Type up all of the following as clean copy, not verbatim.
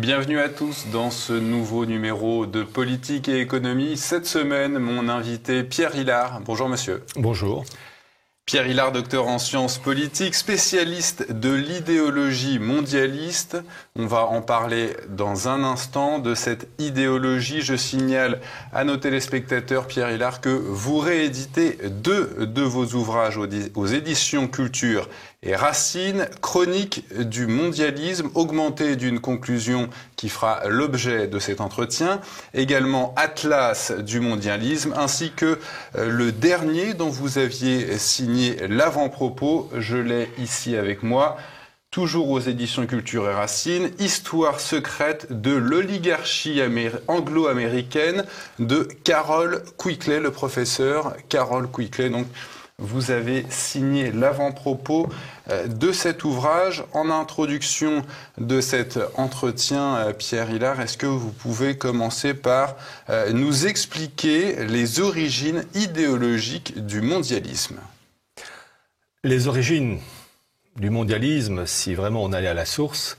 Bienvenue à tous dans ce nouveau numéro de Politique et Économie. Cette semaine, mon invité Pierre Hilard. Bonjour monsieur. Bonjour. Pierre Hilard, docteur en sciences politiques, spécialiste de l'idéologie mondialiste. On va en parler dans un instant de cette idéologie. Je signale à nos téléspectateurs, Pierre Hilard, que vous rééditez deux de vos ouvrages aux éditions Culture et Racine, Chronique du mondialisme, augmentée d'une conclusion qui fera l'objet de cet entretien, également Atlas du mondialisme, ainsi que le dernier dont vous aviez signé l'avant-propos, je l'ai ici avec moi, toujours aux éditions Culture et Racine, Histoire secrète de l'oligarchie anglo-américaine de Carroll Quigley, le professeur Carroll Quigley. Donc, vous avez signé l'avant-propos de cet ouvrage. En introduction de cet entretien, Pierre Hilard, est-ce que vous pouvez commencer par nous expliquer les origines idéologiques du mondialisme? Les origines du mondialisme, si vraiment on allait à la source,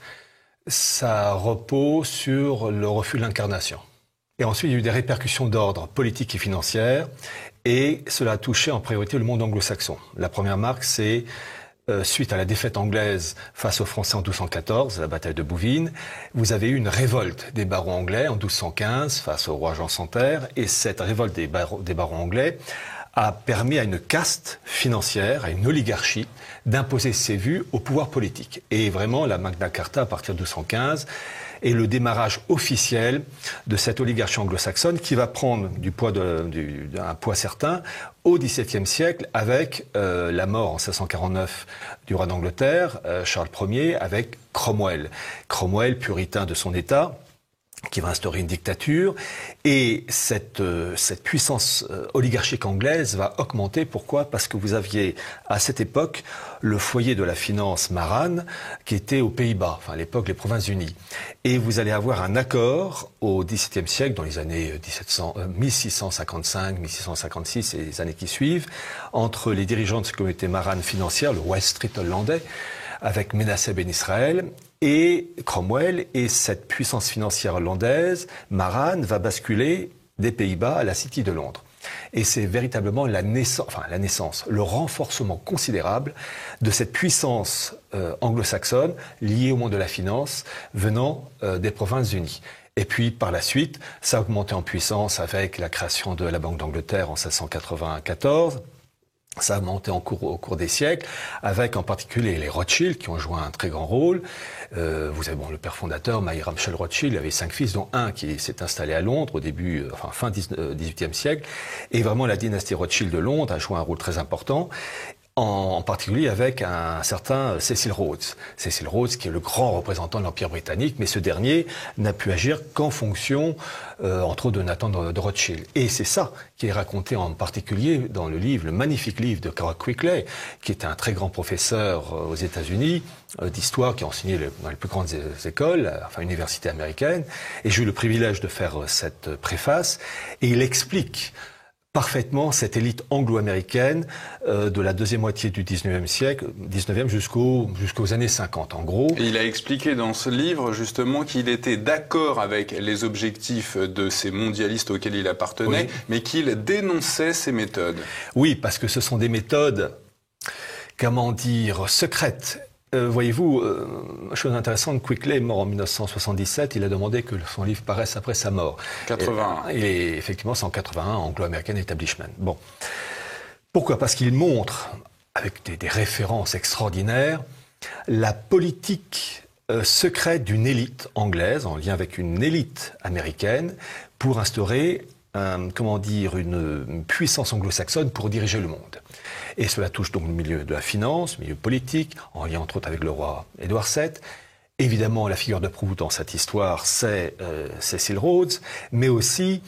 ça repose sur le refus de l'incarnation. Et ensuite, il y a eu des répercussions d'ordre politique et financière, et cela a touché en priorité le monde anglo-saxon. La première marque, c'est suite à la défaite anglaise face aux Français en 1214, la bataille de Bouvines, vous avez eu une révolte des barons anglais en 1215 face au roi Jean sans Terre, et cette révolte des barons anglais a permis à une caste financière, à une oligarchie, d'imposer ses vues au pouvoir politique. Et vraiment, la Magna Carta, à partir de 1215, est le démarrage officiel de cette oligarchie anglo-saxonne qui va prendre un poids certain au XVIIe siècle avec la mort en 1649 du roi d'Angleterre, Charles Ier, avec Cromwell. Cromwell, puritain de son État, qui va instaurer une dictature, et cette puissance oligarchique anglaise va augmenter. Pourquoi? Parce que vous aviez à cette époque le foyer de la finance marane qui était aux Pays-Bas, enfin à l'époque les Provinces-Unies. Et vous allez avoir un accord au XVIIe siècle, dans les années 1655, 1656 et les années qui suivent, entre les dirigeants de cette communauté marane financière, le Wall Street hollandais, avec Menasseh Ben Israël, et Cromwell, et cette puissance financière hollandaise, marane, va basculer des Pays-Bas à la City de Londres. Et c'est véritablement la naissance, le renforcement considérable de cette puissance anglo-saxonne liée au monde de la finance venant des Provinces-Unies. Et puis, par la suite, ça a augmenté en puissance avec la création de la Banque d'Angleterre en 1694. Ça a monté au cours des siècles, avec en particulier les Rothschild qui ont joué un très grand rôle. Vous avez le père fondateur, Mayer Amschel Rothschild, il avait 5 fils, dont un qui s'est installé à Londres au début, fin XVIIIe siècle. Et vraiment, la dynastie Rothschild de Londres a joué un rôle très important. En particulier avec un certain Cecil Rhodes. Cecil Rhodes qui est le grand représentant de l'Empire britannique, mais ce dernier n'a pu agir qu'en fonction, entre autres, de Nathan de Rothschild. Et c'est ça qui est raconté en particulier dans le livre, le magnifique livre de Carroll Quigley, qui était un très grand professeur aux États-Unis d'histoire, qui a enseigné dans les plus grandes écoles, enfin universités américaines. Et j'ai eu le privilège de faire cette préface, et il explique parfaitement cette élite anglo-américaine de la deuxième moitié du 19e siècle, 19e jusqu'aux années 50 en gros. Et il a expliqué dans ce livre justement qu'il était d'accord avec les objectifs de ces mondialistes auxquels il appartenait, oui, mais qu'il dénonçait ces méthodes. Oui, parce que ce sont des méthodes, comment dire, secrètes. Voyez-vous, chose intéressante, Quigley est mort en 1977, il a demandé que son livre paraisse après sa mort. 81. Et effectivement, c'est en 81, Anglo-American Establishment. Bon. Pourquoi? Parce qu'il montre, avec des références extraordinaires, la politique secrète d'une élite anglaise, en lien avec une élite américaine, pour instaurer une puissance anglo-saxonne pour diriger le monde. Et cela touche donc le milieu de la finance, le milieu politique, en lien entre autres avec le roi Édouard VII. Évidemment, la figure de proue dans cette histoire, c'est Cecil Rhodes, mais aussi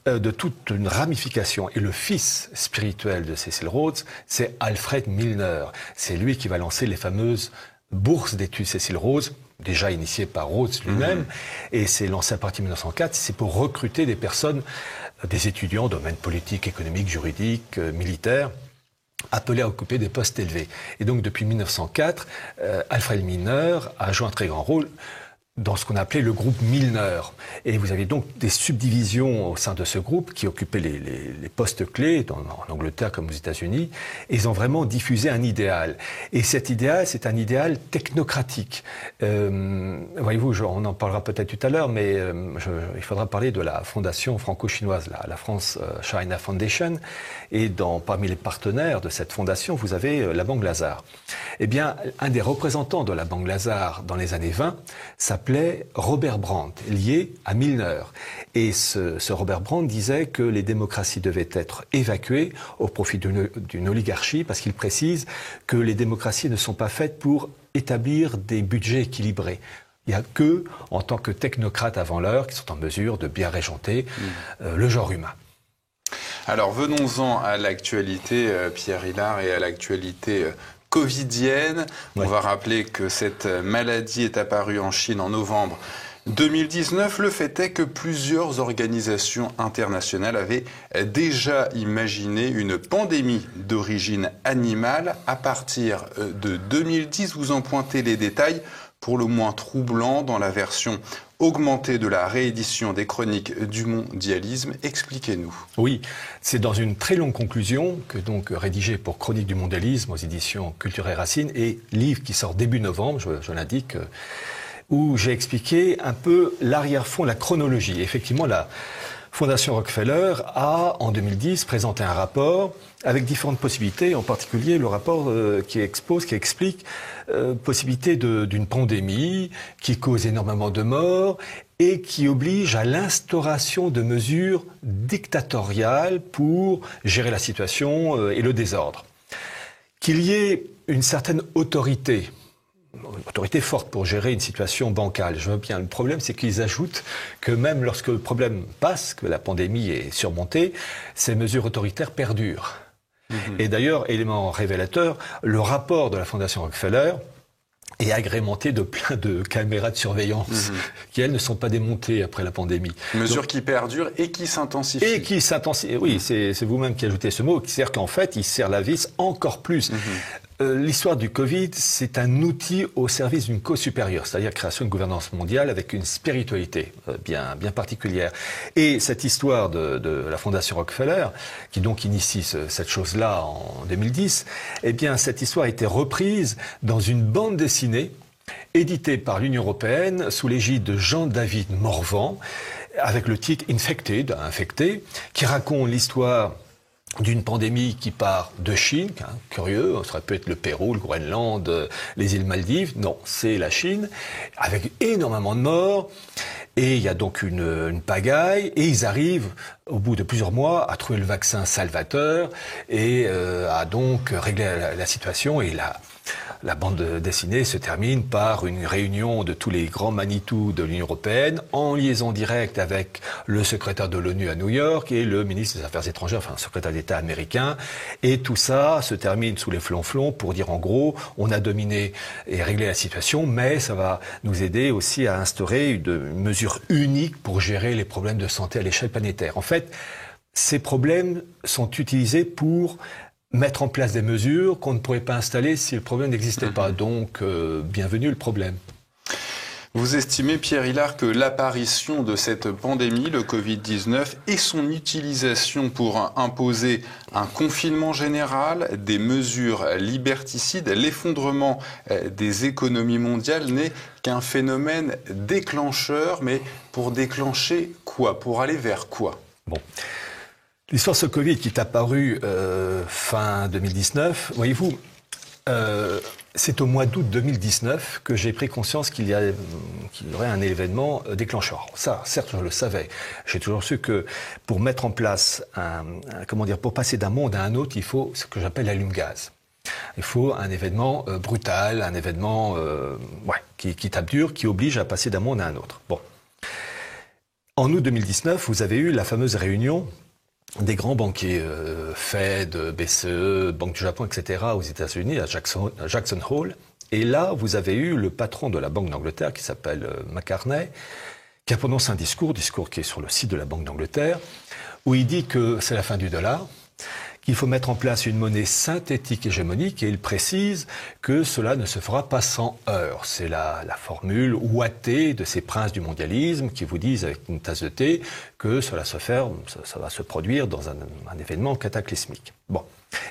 de toute une ramification. Et le fils spirituel de Cecil Rhodes, c'est Alfred Milner. C'est lui qui va lancer les fameuses bourses d'études Cecil Rhodes, déjà initiées par Rhodes lui-même, et c'est lancé à partir de 1904, c'est pour recruter des personnes, des étudiants, domaines politiques, économiques, juridiques, militaires, appelés à occuper des postes élevés. Et donc, depuis 1904, Alfred Milner a joué un très grand rôle. dans ce qu'on appelait le groupe Milner. Et vous avez donc des subdivisions au sein de ce groupe qui occupaient les postes clés, en Angleterre comme aux États-Unis, et ils ont vraiment diffusé un idéal. Et cet idéal, c'est un idéal technocratique. Voyez-vous, on en parlera peut-être tout à l'heure, mais il faudra parler de la fondation franco-chinoise, la France China Foundation, et parmi les partenaires de cette fondation, vous avez la Banque Lazare. Eh bien, un des représentants de la Banque Lazare dans les années 20 s'appelait Robert Brandt, lié à Milner. Et ce Robert Brandt disait que les démocraties devaient être évacuées au profit d'une oligarchie, parce qu'il précise que les démocraties ne sont pas faites pour établir des budgets équilibrés. Il n'y a qu'eux, en tant que technocrates avant l'heure, qui sont en mesure de bien régenter le genre humain. Alors venons-en à l'actualité, Pierre Hilard, et à l'actualité covidienne. Ouais. On va rappeler que cette maladie est apparue en Chine en novembre 2019. Le fait est que plusieurs organisations internationales avaient déjà imaginé une pandémie d'origine animale. À partir de 2010, vous en pointez les détails pour le moins troublants dans la version augmentée de la réédition des chroniques du mondialisme. Expliquez-nous. Oui, c'est dans une très longue conclusion, que donc rédigée pour Chroniques du mondialisme aux éditions Culture et Racines, et livre qui sort début novembre, je l'indique, où j'ai expliqué un peu l'arrière-fond, la chronologie. Effectivement, la Fondation Rockefeller a, en 2010, présenté un rapport avec différentes possibilités, en particulier le rapport qui explique possibilité d'une pandémie qui cause énormément de morts et qui oblige à l'instauration de mesures dictatoriales pour gérer la situation et le désordre. Qu'il y ait une certaine autorité forte pour gérer une situation bancale. Je veux bien. Le problème, c'est qu'ils ajoutent que même lorsque le problème passe, que la pandémie est surmontée, ces mesures autoritaires perdurent. Et d'ailleurs, élément révélateur, le rapport de la Fondation Rockefeller est agrémenté de plein de caméras de surveillance qui, elles, ne sont pas démontées après la pandémie. Mesures qui perdurent et qui s'intensifient. Et qui s'intensifient. Oui, c'est vous-même qui ajoutez ce mot, qui sert qu'en fait, il serre la vis encore plus. L'histoire du Covid, c'est un outil au service d'une cause supérieure, c'est-à-dire création d'une gouvernance mondiale avec une spiritualité bien particulière. Et cette histoire de la Fondation Rockefeller, qui donc initie cette chose-là en 2010, eh bien, cette histoire a été reprise dans une bande dessinée éditée par l'Union européenne sous l'égide de Jean-David Morvan, avec le titre Infected, infecté, qui raconte l'histoire d'une pandémie qui part de Chine, curieux, ça aurait pu être le Pérou, le Groenland, les îles Maldives. Non, c'est la Chine, avec énormément de morts. Et il y a donc une pagaille, et ils arrivent, au bout de plusieurs mois, à trouver le vaccin salvateur, et à donc régler la situation. Et la bande dessinée se termine par une réunion de tous les grands Manitou de l'Union européenne, en liaison directe avec le secrétaire de l'ONU à New York et le ministre des Affaires étrangères, enfin, le secrétaire d'État américain. Et tout ça se termine sous les flonflons pour dire, en gros, on a dominé et réglé la situation, mais ça va nous aider aussi à instaurer une mesure unique pour gérer les problèmes de santé à l'échelle planétaire. En fait, ces problèmes sont utilisés pour mettre en place des mesures qu'on ne pourrait pas installer si le problème n'existait pas. Donc, bienvenue le problème. Vous estimez, Pierre Hilard, que l'apparition de cette pandémie, le Covid-19, et son utilisation pour imposer un confinement général, des mesures liberticides, l'effondrement des économies mondiales n'est qu'un phénomène déclencheur, mais pour déclencher quoi? Pour aller vers quoi? Bon. L'histoire de ce Covid qui est apparu fin 2019, voyez-vous, c'est au mois d'août 2019 que j'ai pris conscience qu'il y aurait un événement déclencheur. Ça, certes, je le savais. J'ai toujours su que pour mettre en place pour passer d'un monde à un autre, il faut ce que j'appelle l'allume-gaz. Il faut un événement brutal, un événement qui tape dur, qui oblige à passer d'un monde à un autre. Bon. En août 2019, vous avez eu la fameuse réunion des grands banquiers, Fed, BCE, Banque du Japon, etc., aux États-Unis, à Jackson Hole. Et là, vous avez eu le patron de la Banque d'Angleterre, qui s'appelle McCartney, qui a prononcé un discours qui est sur le site de la Banque d'Angleterre, où il dit que c'est la fin du dollar, qu'il faut mettre en place une monnaie synthétique hégémonique et il précise que cela ne se fera pas sans heurts. C'est la formule ouatée de ces princes du mondialisme qui vous disent avec une tasse de thé que ça va se produire dans un événement cataclysmique. Bon.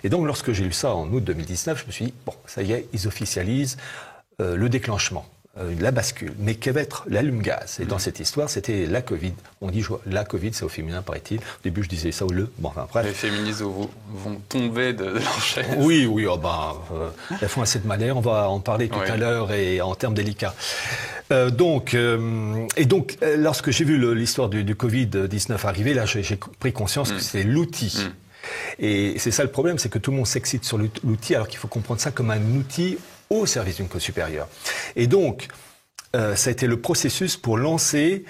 Et donc lorsque j'ai lu ça en août 2019, je me suis dit, bon, ça y est, ils officialisent le déclenchement. La bascule. Mais quel va être l'allume-gaz? Et dans cette histoire, c'était la Covid. On dit la Covid, c'est au féminin, paraît-il. Au début, je disais ça ou le. Bon, enfin, bref. Les féministes vont tomber de leur chaise. Oui, elles font assez de manière. On va en parler tout à l'heure et en termes délicats. Donc, lorsque j'ai vu l'histoire du Covid-19 arriver, là, j'ai pris conscience que c'est l'outil. Et c'est ça le problème, c'est que tout le monde s'excite sur l'outil, alors qu'il faut comprendre ça comme un outil au service d'une cause supérieure. Et donc, ça a été le processus pour lancer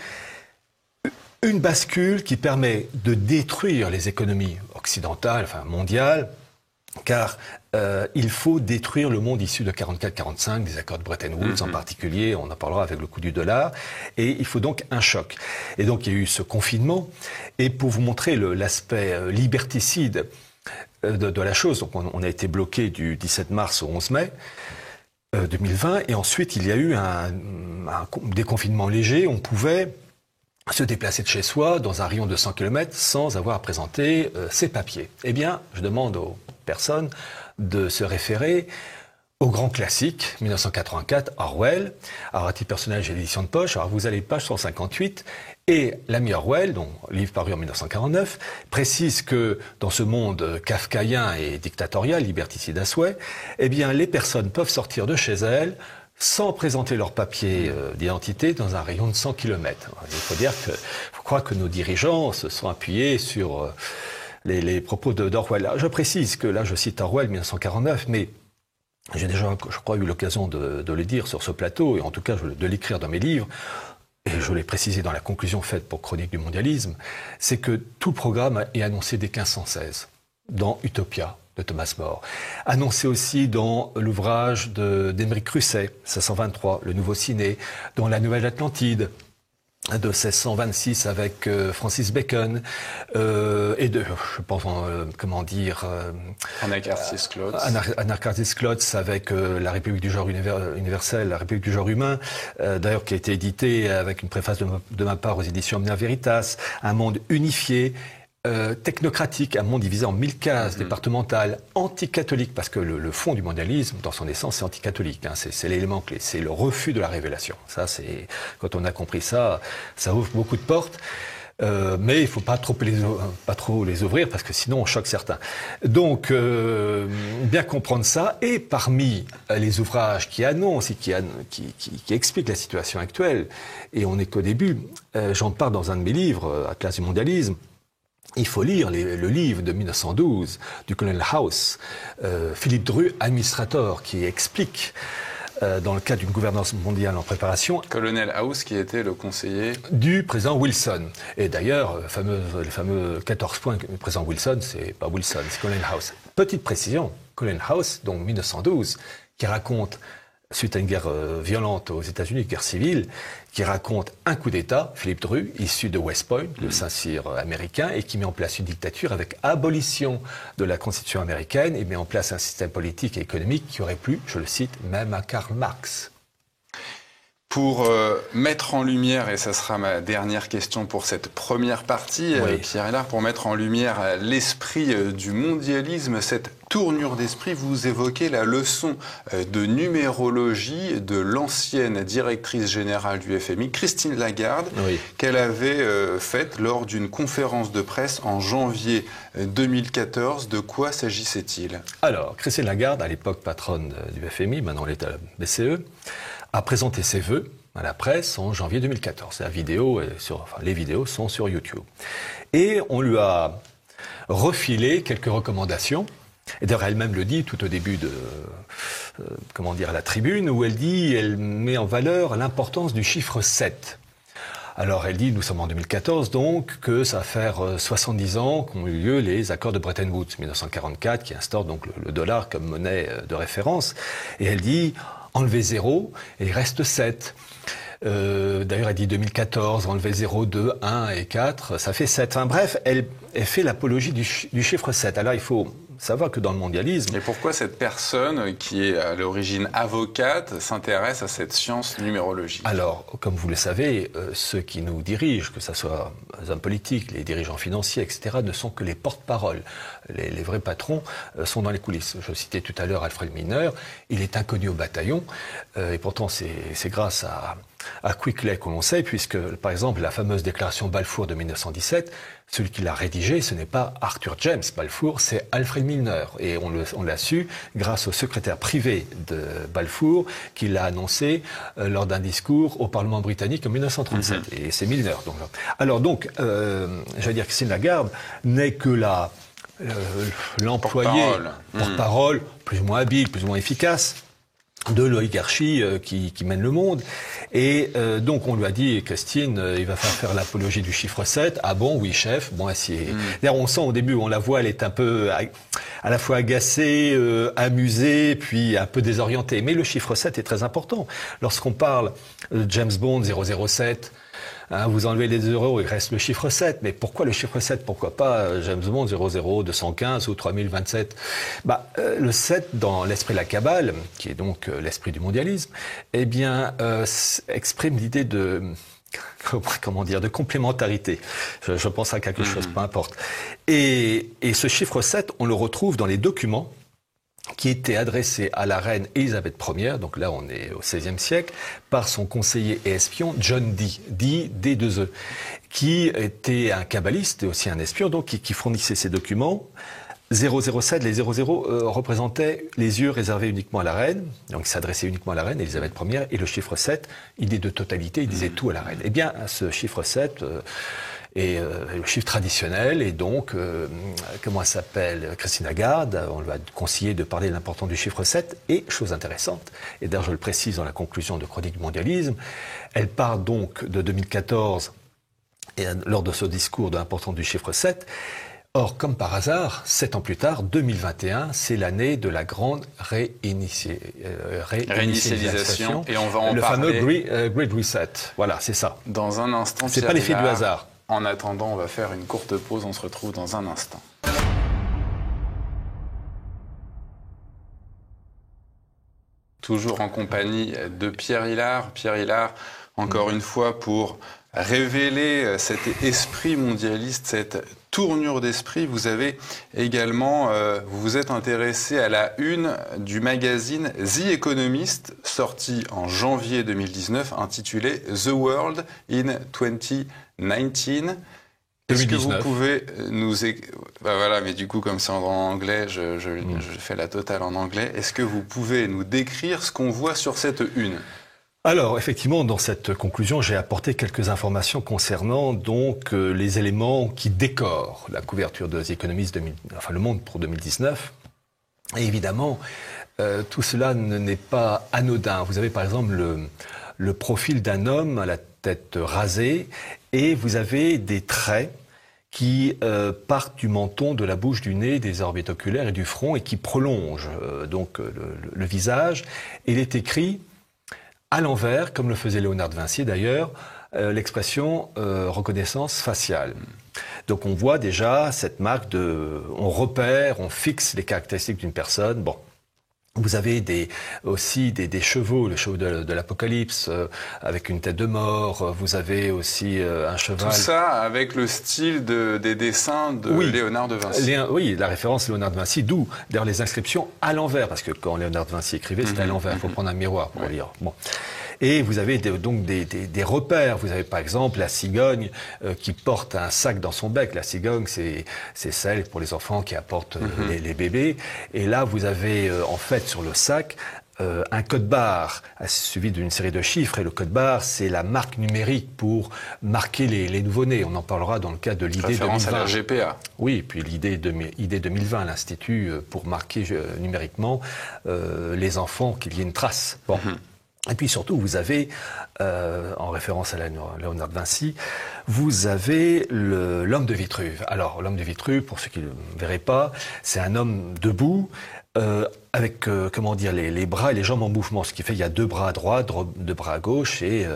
une bascule qui permet de détruire les économies occidentales, enfin mondiales, car il faut détruire le monde issu de 44-45, des accords de Bretton Woods en particulier, on en parlera avec le coût du dollar, et il faut donc un choc. Et donc il y a eu ce confinement, et pour vous montrer l'aspect liberticide de la chose, donc on a été bloqué du 17 mars au 11 mai, 2020, et ensuite il y a eu un déconfinement léger. On pouvait se déplacer de chez soi dans un rayon de 100 km sans avoir à présenter ses papiers. Eh bien, je demande aux personnes de se référer au grand classique, 1984, Orwell. Alors, à titre personnel, j'ai l'édition de poche. Alors, vous allez page 158. Et l'ami Orwell, donc livre paru en 1949, précise que dans ce monde kafkaïen et dictatorial, liberticide à souhait, eh bien, les personnes peuvent sortir de chez elles sans présenter leur papier d'identité dans un rayon de 100 km. Il faut croire que nos dirigeants se sont appuyés sur les propos d'Orwell. Je précise que là, je cite Orwell 1949, mais j'ai déjà, je crois, eu l'occasion de le dire sur ce plateau, et en tout cas de l'écrire dans mes livres, et je l'ai précisé dans la conclusion faite pour Chronique du mondialisme, c'est que tout le programme est annoncé dès 1516, dans Utopia de Thomas More. Annoncé aussi dans l'ouvrage d'Émeric Crusset, 1623, Le Nouveau Ciné, dans La Nouvelle Atlantide, de 1626 avec Francis Bacon je pense Anarcharsis Klotz avec la République du genre universel, la République du genre humain, d'ailleurs qui a été édité avec une préface de ma part aux éditions Omnia Veritas, un monde unifié, technocratique, un monde divisé en 1000 cases départementales, anticatholique, parce que le fond du mondialisme, dans son essence, c'est anticatholique. Hein, c'est l'élément clé, c'est le refus de la révélation. Ça, c'est quand on a compris ça, ça ouvre beaucoup de portes. Mais il ne faut pas trop les ouvrir parce que sinon on choque certains. Donc, bien comprendre ça. Et parmi les ouvrages qui annoncent et qui expliquent la situation actuelle, et on n'est qu'au début, j'en parle dans un de mes livres, Atlas du mondialisme. Il faut lire le livre de 1912 du colonel House, Philippe Dru, administrateur, qui explique dans le cadre d'une gouvernance mondiale en préparation. Colonel House qui était le conseiller du président Wilson. Et d'ailleurs, les fameux 14 points du président Wilson, c'est pas Wilson, c'est Colonel House. Petite précision, Colonel House, donc 1912, qui raconte, suite à une guerre violente aux États-Unis, une guerre civile, qui raconte un coup d'État, Philippe Dru, issu de West Point, le Saint-Cyr américain, et qui met en place une dictature avec abolition de la Constitution américaine et met en place un système politique et économique qui aurait plu, je le cite, même à Karl Marx. Pour mettre en lumière, et ça sera ma dernière question pour cette première partie, Pierre Hélard, pour mettre en lumière l'esprit du mondialisme, cette tournure d'esprit, vous évoquez la leçon de numérologie de l'ancienne directrice générale du FMI, Christine Lagarde, qu'elle avait faite lors d'une conférence de presse en janvier 2014. De quoi s'agissait-il? Alors, Christine Lagarde, à l'époque patronne du FMI, maintenant elle est à la BCE, a présenté ses vœux à la presse en janvier 2014. Les vidéos sont sur YouTube. Et on lui a refilé quelques recommandations. Et d'ailleurs, elle-même le dit tout au début de la tribune, où elle met en valeur l'importance du chiffre 7. Alors elle dit, nous sommes en 2014, donc que ça va faire 70 ans qu'ont eu lieu les accords de Bretton Woods, 1944, qui instaurent donc le dollar comme monnaie de référence. Et elle dit, enlevez 0 et il reste 7. D'ailleurs, elle dit 2014, enlever 0, 2, 1 et 4, ça fait 7. Enfin, bref, elle fait l'apologie du chiffre 7. Alors, il faut savoir que dans le mondialisme... Et pourquoi cette personne, qui est à l'origine avocate, s'intéresse à cette science numérologique? Alors, comme vous le savez, ceux qui nous dirigent, que ce soit les hommes politiques, les dirigeants financiers, etc., ne sont que les porte-paroles. Les vrais patrons sont dans les coulisses. Je citais tout à l'heure Alfred Milner, il est inconnu au bataillon, et pourtant c'est grâce à Quickley qu'on le sait, puisque, par exemple, la fameuse déclaration Balfour de 1917, celui qui l'a rédigée, ce n'est pas Arthur James Balfour, c'est Alfred Milner. Et on l'a su grâce au secrétaire privé de Balfour, qui l'a annoncé lors d'un discours au Parlement britannique en 1937. Et c'est Milner. Donc, j'allais dire que Christine Lagarde n'est que l'employé porte-parole, plus ou moins habile, plus ou moins efficace, de l'oligarchie qui mène le monde. Et donc on lui a dit, Christine, il va falloir faire l'apologie du chiffre 7. Ah bon, oui chef. Bon, d'ailleurs on sent au début, on la voit, elle est un peu à la fois agacée, amusée, puis un peu désorientée. Mais le chiffre 7 est très important. Lorsqu'on parle de James Bond 007, vous enlevez les euros, il reste le chiffre 7. Mais pourquoi le chiffre 7? Pourquoi pas James Bond 00215 ou 3027? Le 7, dans l'esprit de la Kabbale, qui est donc l'esprit du mondialisme, eh bien, exprime l'idée de... comment dire, de complémentarité. Je pense à quelque chose, peu importe. Et ce chiffre 7, on le retrouve dans les documents qui était adressé à la reine Élisabeth Ier, donc là on est au XVIe siècle, par son conseiller et espion John Dee, D2E, qui était un kabbaliste et aussi un espion, donc qui fournissait ces documents. 007, les 00 représentaient les yeux réservés uniquement à la reine, donc il s'adressait uniquement à la reine Élisabeth Ier, et le chiffre 7, idée de totalité, il disait tout à la reine. Eh bien, ce chiffre 7... et le chiffre traditionnel, et donc, comment elle s'appelle, Christine Lagarde, on lui a conseillé de parler de l'importance du chiffre 7, et chose intéressante, et d'ailleurs je le précise dans la conclusion de Chronique du mondialisme, elle part donc de 2014, et lors de ce discours de l'importance du chiffre 7, or, comme par hasard, 7 ans plus tard, 2021, c'est l'année de la grande réinitialisation, et on va en le parler. fameux Great Reset, voilà, c'est ça. Dans un instant, c'est pas l'effet du hasard. En attendant, on va faire une courte pause, on se retrouve dans un instant. Toujours en compagnie de Pierre Hilard. Pierre Hilard, encore une fois, pour révéler cet esprit mondialiste, cette tournure d'esprit, vous avez également, vous vous êtes intéressé à la une du magazine The Economist, sorti en janvier 2019, intitulé The World in 2019. Est-ce que vous pouvez nous... voilà, mais du coup, comme c'est en anglais, je fais la totale en anglais. Est-ce que vous pouvez nous décrire ce qu'on voit sur cette une? Alors, effectivement, dans cette conclusion, j'ai apporté quelques informations concernant donc les éléments qui décorent la couverture de The Economist, Le Monde pour 2019. Et évidemment, tout cela n'est pas anodin. Vous avez par exemple le profil d'un homme à la tête rasée, et vous avez des traits qui partent du menton, de la bouche, du nez, des orbites oculaires et du front, et qui prolongent donc le visage. Et il est écrit à l'envers, comme le faisait Léonard de Vinci d'ailleurs, l'expression reconnaissance faciale. Donc on voit déjà cette marque on repère, on fixe les caractéristiques d'une personne. Bon. Vous avez aussi des chevaux, le chevaux de l'Apocalypse, avec une tête de mort. Vous avez aussi un cheval. Tout ça avec le style des dessins de Léonard de Vinci. Oui, la référence Léonard de Vinci, d'où d'ailleurs les inscriptions à l'envers, parce que quand Léonard de Vinci écrivait, c'était à l'envers. Il faut prendre un miroir pour lire. Bon. Et vous avez donc des repères. Vous avez par exemple la cigogne qui porte un sac dans son bec. La cigogne, c'est celle pour les enfants qui apportent les bébés. Et là, vous avez en fait sur le sac un code barre suivi d'une série de chiffres. Et le code barre, c'est la marque numérique pour marquer les nouveau-nés. On en parlera dans le cadre de l'idée 2020. Référence à la RGPA. Oui, puis l'idée 2020, l'Institut pour marquer numériquement les enfants, qu'il y ait une trace. Bon. Et puis surtout, vous avez, en référence à Léonard de Vinci, vous avez l'homme de Vitruve. Alors, l'homme de Vitruve, pour ceux qui ne le verraient pas, c'est un homme debout, avec, comment dire, les bras et les jambes en mouvement, ce qui fait qu'il y a 2 bras à droite, 2 bras à gauche et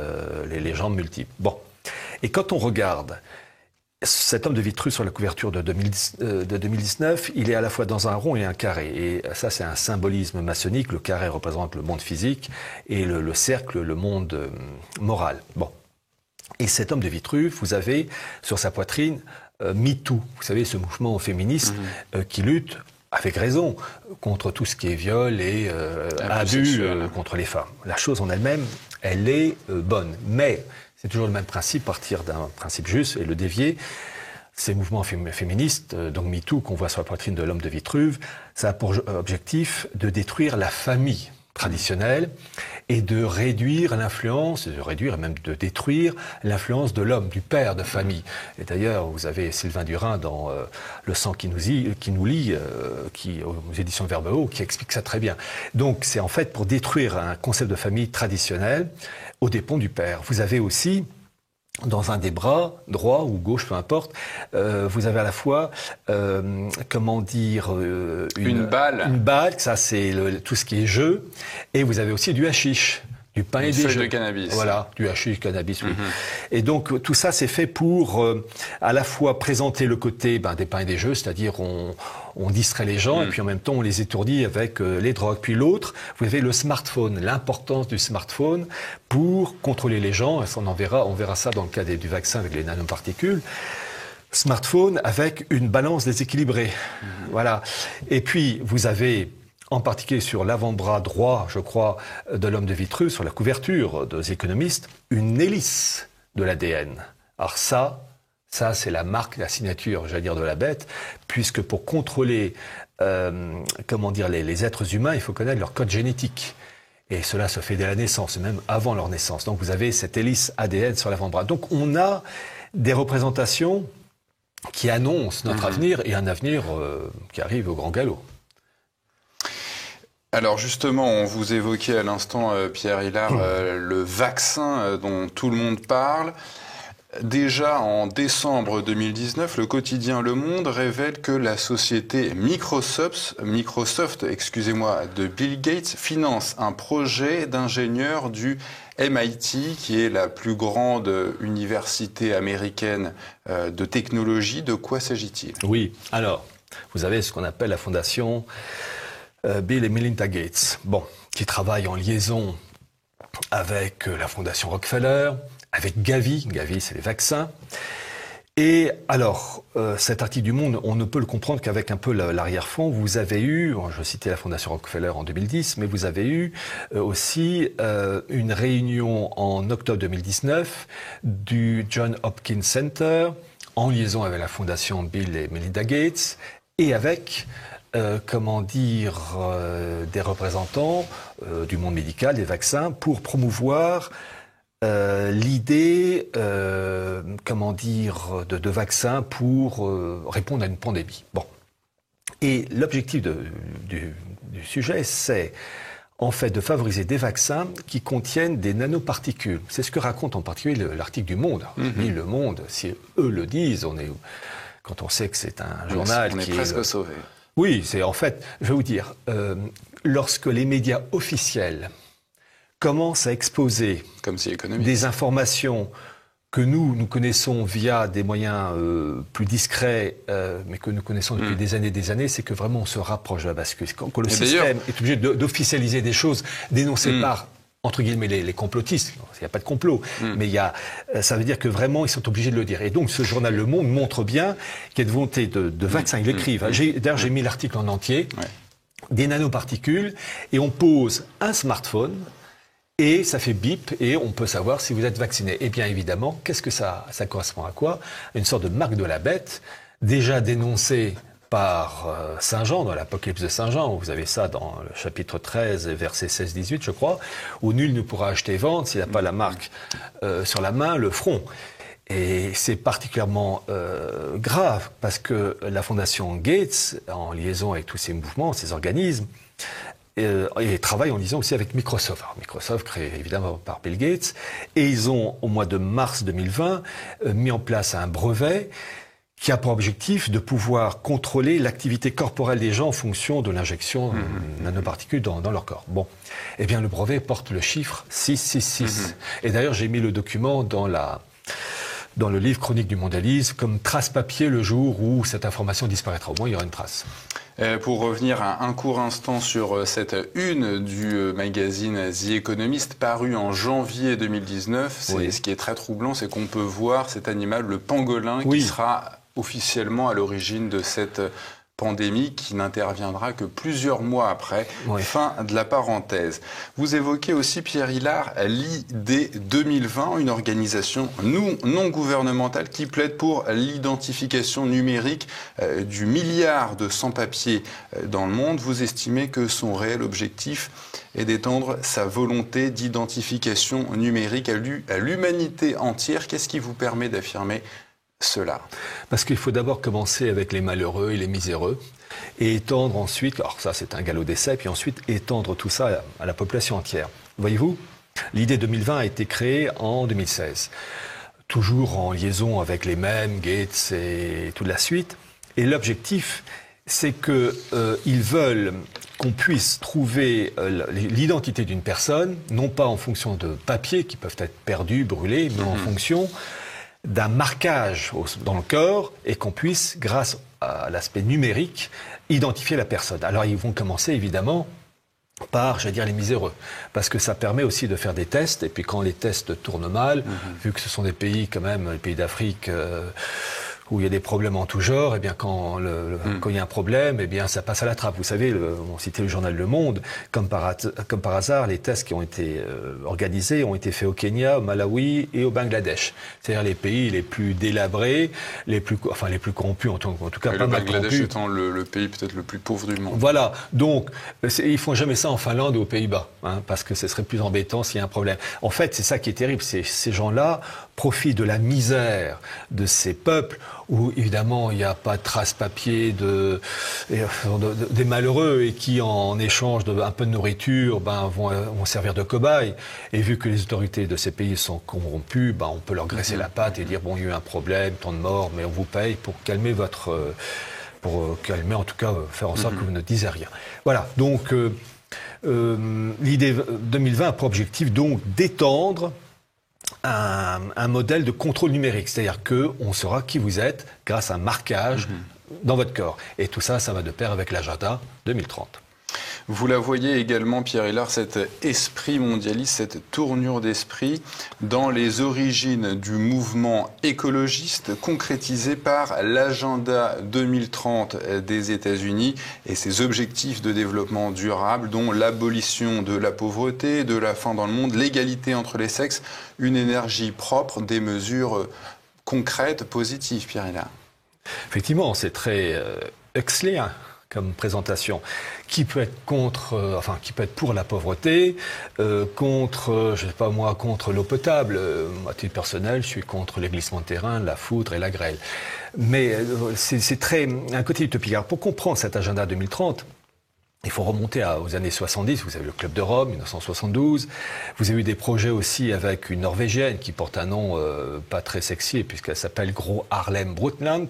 les jambes multiples. Bon. Et quand on regarde cet homme de Vitruve sur la couverture de 2019, il est à la fois dans un rond et un carré. Et ça, c'est un symbolisme maçonnique. Le carré représente le monde physique et le cercle, le monde moral. Bon. Et cet homme de Vitruve, vous avez sur sa poitrine MeToo. Vous savez, ce mouvement féministe qui lutte, avec raison, contre tout ce qui est viol et abus contre les femmes. La chose en elle-même, elle est bonne. Mais c'est toujours le même principe, partir d'un principe juste et le dévier. Ces mouvements féministes, donc MeToo, qu'on voit sur la poitrine de l'homme de Vitruve, ça a pour objectif de détruire la famille traditionnelle et de réduire l'influence, et même de détruire l'influence de l'homme, du père de famille. Et d'ailleurs, vous avez Sylvain Durin dans Le sang qui nous lie, aux éditions Verbeo, qui explique ça très bien. Donc c'est en fait pour détruire un concept de famille traditionnel aux dépens du père. Vous avez aussi dans un des bras, droit ou gauche, peu importe, vous avez à la fois, comment dire, une balle. Une balle, ça c'est tout ce qui est jeu, et vous avez aussi du hashish, du pain et des jeux. De cannabis. Voilà, du hashish, cannabis, oui. Et donc tout ça c'est fait pour à la fois présenter le côté des pains et des jeux, c'est-à-dire on distrait les gens et puis en même temps on les étourdit avec les drogues. Puis l'autre, vous avez le smartphone, l'importance du smartphone pour contrôler les gens. On verra ça dans le cas du vaccin avec les nanoparticules. Smartphone avec une balance déséquilibrée. Voilà. Et puis vous avez en particulier sur l'avant-bras droit, je crois, de l'homme de Vitruve, sur la couverture des économistes, une hélice de l'ADN. Alors ça c'est la marque, la signature, j'allais dire, de la bête, puisque pour contrôler, comment dire, les êtres humains, il faut connaître leur code génétique. Et cela se fait dès la naissance, même avant leur naissance. Donc vous avez cette hélice ADN sur l'avant-bras. Donc on a des représentations qui annoncent notre avenir, et un avenir qui arrive au grand galop. Alors justement, on vous évoquait à l'instant, Pierre Hilard, le vaccin dont tout le monde parle. Déjà en décembre 2019, le quotidien Le Monde révèle que la société Microsoft, de Bill Gates finance un projet d'ingénieur du MIT, qui est la plus grande université américaine de technologie. De quoi s'agit-il? Oui, alors, vous avez ce qu'on appelle la fondation Bill et Melinda Gates, qui travaillent en liaison avec la fondation Rockefeller, avec Gavi, c'est les vaccins. Et alors, cet article du Monde, on ne peut le comprendre qu'avec un peu l'arrière-fond. Vous avez eu, je citais la fondation Rockefeller en 2010, mais vous avez eu aussi une réunion en octobre 2019 du John Hopkins Center, en liaison avec la fondation Bill et Melinda Gates, et avec des représentants du monde médical, des vaccins, pour promouvoir l'idée, de vaccins pour répondre à une pandémie. Et l'objectif du sujet, c'est en fait de favoriser des vaccins qui contiennent des nanoparticules. C'est ce que raconte en particulier l'article du Monde. Mais Le Monde, si eux le disent, quand on sait que c'est un journal on est presque sauvé. Oui, c'est en fait, je vais vous dire, lorsque les médias officiels commencent à exposer des informations que nous connaissons via des moyens plus discrets, mais que nous connaissons depuis des années, c'est que vraiment on se rapproche de la bascule. Quand le système est obligé d'officialiser des choses dénoncées par, entre guillemets, les complotistes. Il n'y a pas de complot, mais ça veut dire que vraiment ils sont obligés de le dire. Et donc ce journal Le Monde montre bien qu'il y a une volonté de vaccins. Ils l'écrivent. D'ailleurs, j'ai mis l'article en entier. Des nanoparticules, et on pose un smartphone, et ça fait bip, et on peut savoir si vous êtes vacciné. Et bien évidemment, qu'est-ce que ça correspond à quoi? Une sorte de marque de la bête, déjà dénoncée par Saint Jean, dans l'Apocalypse de Saint Jean. Vous avez ça dans le chapitre 13, versets 16-18, je crois, où nul ne pourra acheter et vendre s'il n'a pas la marque sur la main, le front. Et c'est particulièrement grave, parce que la fondation Gates, en liaison avec tous ces mouvements, ces organismes, et travaille en liaison aussi avec Microsoft. Alors, Microsoft, créé évidemment par Bill Gates, et ils ont, au mois de mars 2020, mis en place un brevet qui a pour objectif de pouvoir contrôler l'activité corporelle des gens en fonction de l'injection de nanoparticules dans leur corps. Bon, eh bien le brevet porte le chiffre 666. Et d'ailleurs, j'ai mis le document dans le livre Chronique du mondialisme comme trace papier le jour où cette information disparaîtra. Au moins, il y aura une trace. Pour revenir un court instant sur cette une du magazine The Economist paru en janvier 2019, Oui. ce qui est très troublant, c'est qu'on peut voir cet animal, le pangolin, Oui. qui sera officiellement à l'origine de cette pandémie qui n'interviendra que plusieurs mois après, Oui. fin de la parenthèse. Vous évoquez aussi, Pierre Hilard, l'ID 2020, une organisation non gouvernementale qui plaide pour l'identification numérique du milliard de sans-papiers dans le monde. Vous estimez que son réel objectif est d'étendre sa volonté d'identification numérique à l'humanité entière. Qu'est-ce qui vous permet d'affirmer cela? Parce qu'il faut d'abord commencer avec les malheureux et les miséreux et étendre ensuite, alors ça c'est un galop d'essai, puis ensuite étendre tout ça à la population entière. Voyez-vous, l'idée 2020 a été créée en 2016, toujours en liaison avec les mêmes, Gates et toute la suite. Et l'objectif, c'est qu'ils veulent qu'on puisse trouver l'identité d'une personne, non pas en fonction de papiers qui peuvent être perdus, brûlés, mais en fonction d'un marquage dans le corps et qu'on puisse, grâce à l'aspect numérique, identifier la personne. Alors ils vont commencer évidemment par, j'allais dire, les miséreux, parce que ça permet aussi de faire des tests, et puis quand les tests tournent mal, vu que ce sont des pays quand même, les pays d'Afrique, où il y a des problèmes en tout genre, et bien quand il y a un problème, et bien ça passe à la trappe. Vous savez, on citait le journal Le Monde, comme par hasard, les tests qui ont été organisés ont été faits au Kenya, au Malawi et au Bangladesh. C'est-à-dire les pays les plus délabrés, les plus corrompus en tout cas, et pas le mal Bangladesh corrompus. étant le pays peut-être le plus pauvre du monde. Voilà, donc ils font jamais ça en Finlande ou aux Pays-Bas, parce que ce serait plus embêtant s'il y a un problème. En fait, c'est ça qui est terrible, ces gens-là profitent de la misère de ces peuples où évidemment il n'y a pas de trace papier des malheureux et qui en échange d'un peu de nourriture vont servir de cobayes. Et vu que les autorités de ces pays sont corrompues, on peut leur graisser la patte et dire bon, il y a eu un problème, tant de morts, mais on vous paye pour calmer en tout cas faire en sorte que vous ne disiez rien. Voilà, donc l'idée 2020 a pour objectif donc d'étendre un modèle de contrôle numérique, c'est-à-dire qu'on saura qui vous êtes grâce à un marquage dans votre corps. Et tout ça, ça va de pair avec l'agenda 2030. Vous la voyez également, Pierre Hilard, cet esprit mondialiste, cette tournure d'esprit dans les origines du mouvement écologiste concrétisé par l'agenda 2030 des États-Unis et ses objectifs de développement durable, dont l'abolition de la pauvreté, de la faim dans le monde, l'égalité entre les sexes, une énergie propre, des mesures concrètes, positives, Pierre Hilard. Effectivement, c'est très Huxleyen comme présentation. Qui peut être qui peut être pour la pauvreté, contre l'eau potable. À titre personnel, je suis contre les glissements de terrain, la foudre et la grêle. Mais c'est un côté utopique. Alors, pour comprendre cet agenda 2030, il faut remonter aux années 70, vous avez le Club de Rome, 1972. Vous avez eu des projets aussi avec une Norvégienne qui porte un nom pas très sexy puisqu'elle s'appelle Gro Harlem Brundtland.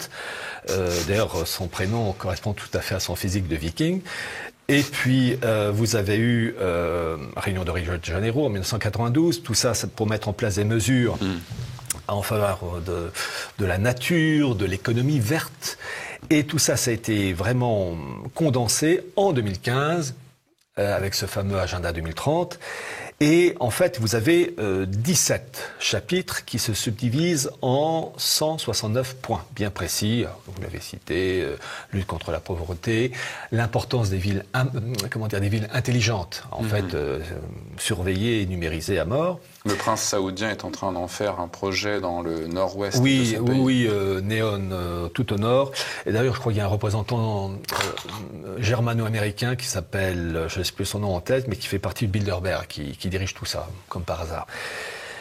D'ailleurs, son prénom correspond tout à fait à son physique de viking. Et puis, vous avez eu Réunion de Rio de Janeiro en 1992. Tout ça, c'est pour mettre en place des mesures en faveur de la nature, de l'économie verte. Et tout ça, ça a été vraiment condensé en 2015 avec ce fameux agenda 2030. Et en fait, vous avez 17 chapitres qui se subdivisent en 169 points bien précis. Vous l'avez cité, lutte contre la pauvreté, l'importance des villes, des villes intelligentes, en fait, surveillées et numérisées à mort. Le prince saoudien est en train d'en faire un projet dans le nord-ouest de ce pays. Oui, Neon, tout au nord. Et d'ailleurs, je crois qu'il y a un représentant germano-américain qui s'appelle, je ne sais plus son nom en tête, mais qui fait partie de Bilderberg, qui dirige tout ça, comme par hasard.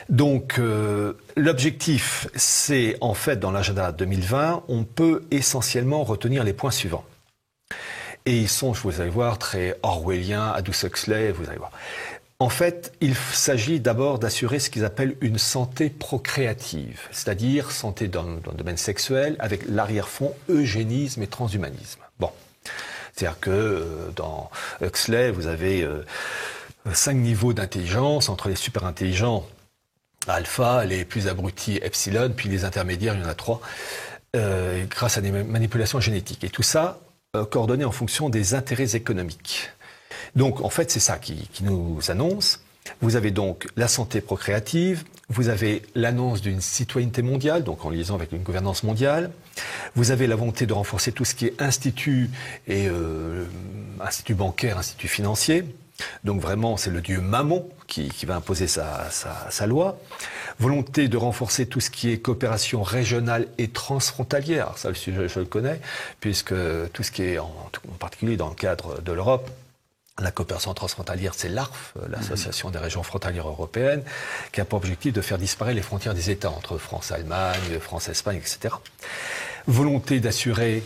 Donc, l'objectif, c'est en fait, dans l'agenda 2020, on peut essentiellement retenir les points suivants. Et ils sont, vous allez voir, très orwelliens, Aldous Huxley, vous allez voir. En fait, il s'agit d'abord d'assurer ce qu'ils appellent une santé procréative, c'est-à-dire santé dans le domaine sexuel, avec l'arrière-fond eugénisme et transhumanisme. Bon, c'est-à-dire que dans Huxley, vous avez 5 niveaux d'intelligence, entre les super intelligents, alpha, les plus abrutis, epsilon, puis les intermédiaires, il y en a 3, grâce à des manipulations génétiques. Et tout ça coordonné en fonction des intérêts économiques. Donc, en fait, c'est ça qui nous annonce. Vous avez donc la santé procréative, vous avez l'annonce d'une citoyenneté mondiale, donc en liaison avec une gouvernance mondiale. Vous avez la volonté de renforcer tout ce qui est institut et institut bancaire, institut financier. Donc vraiment, c'est le dieu Mammon qui va imposer sa loi. Volonté de renforcer tout ce qui est coopération régionale et transfrontalière. Ça, le sujet, je le connais, puisque tout ce qui est, en particulier dans le cadre de l'Europe, la coopération transfrontalière, c'est l'ARF, l'Association des régions frontalières européennes, qui a pour objectif de faire disparaître les frontières des États entre France-Allemagne, France-Espagne, etc. Volonté d'assurer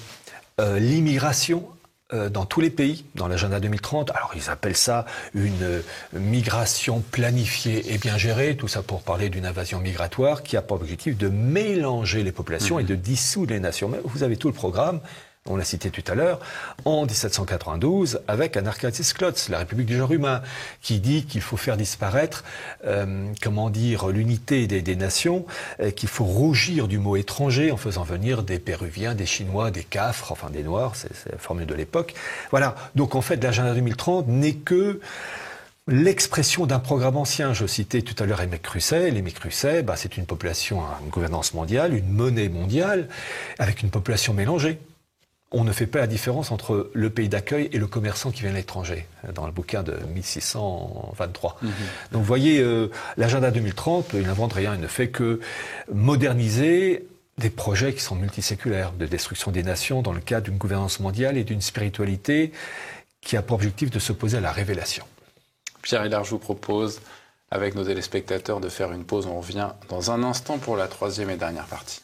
l'immigration dans tous les pays, dans l'agenda 2030. Alors, ils appellent ça une migration planifiée et bien gérée, tout ça pour parler d'une invasion migratoire qui a pour objectif de mélanger les populations et de dissoudre les nations. Mais vous avez tout le programme, on l'a cité tout à l'heure, en 1792, avec Anarchakis Klotz, la République du genre humain, qui dit qu'il faut faire disparaître, l'unité des nations, qu'il faut rougir du mot étranger en faisant venir des Péruviens, des Chinois, des Cafres, enfin des Noirs, c'est la formule de l'époque. Voilà. Donc en fait, l'agenda 2030 n'est que l'expression d'un programme ancien. Je citais tout à l'heure Aimé Crusset. Aimé Crusset, c'est une population, une gouvernance mondiale, une monnaie mondiale, avec une population mélangée. On ne fait pas la différence entre le pays d'accueil et le commerçant qui vient de l'étranger, dans le bouquin de 1623. Donc vous voyez, l'agenda 2030, il n'invente rien, il ne fait que moderniser des projets qui sont multiséculaires, de destruction des nations dans le cadre d'une gouvernance mondiale et d'une spiritualité qui a pour objectif de s'opposer à la révélation. Pierre Hilard, je vous propose, avec nos téléspectateurs, de faire une pause. On revient dans un instant pour la troisième et dernière partie.